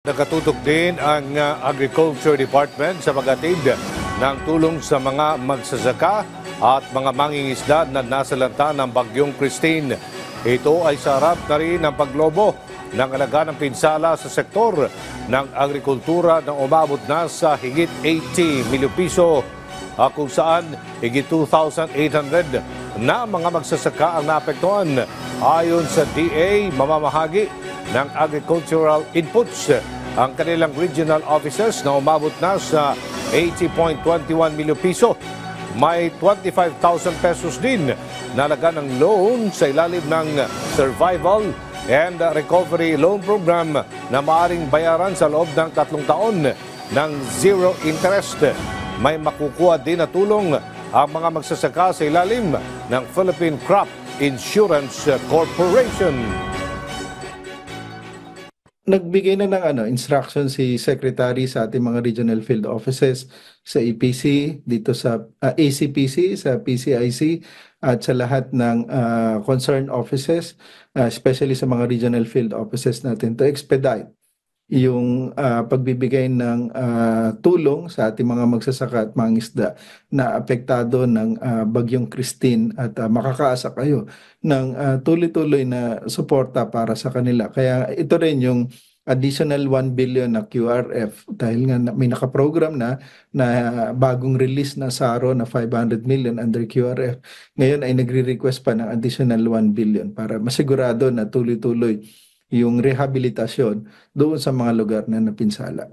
Nakatutok din ang Agriculture Department sa paghatid ng tulong sa mga magsasaka at mga mangingisda na nasalanta ng Bagyong Christine. Ito ay sa harap na rin ng paglobo ng alaga ng pinsala sa sektor ng agrikultura na umabot na sa higit 80 milyon piso, kung saan higit 2,800 na mga magsasaka ang naapektuhan. Ayon sa DA, mamamahagi ng agricultural inputs ang kanilang regional offices na umabot na sa 80.21 milyon piso. May 25,000 pesos din na laga ng loan sa ilalim ng Survival and Recovery Loan Program na maaring bayaran sa loob ng 3 taon ng zero interest. May makukuha din na tulong ang mga magsasaka sa ilalim ng Philippine Crop Insurance Corporation. Nagbigay na ng instruction si Secretary sa ating mga regional field offices sa EPC, dito sa ACPC, sa PCIC at sa lahat ng concerned offices, especially sa mga regional field offices natin to expedite yung pagbibigay ng tulong sa ating mga magsasaka at mangingisda na apektado ng Bagyong Christine at makakaasa kayo ng tuloy-tuloy na suporta para sa kanila. Kaya ito rin yung additional 1 billion na QRF dahil nga may nakaprogram na bagong release na SARO na 500 million under QRF. Ngayon ay nagre-request pa ng additional 1 billion para masigurado na tuloy-tuloy yung rehabilitasyon doon sa mga lugar na napinsala.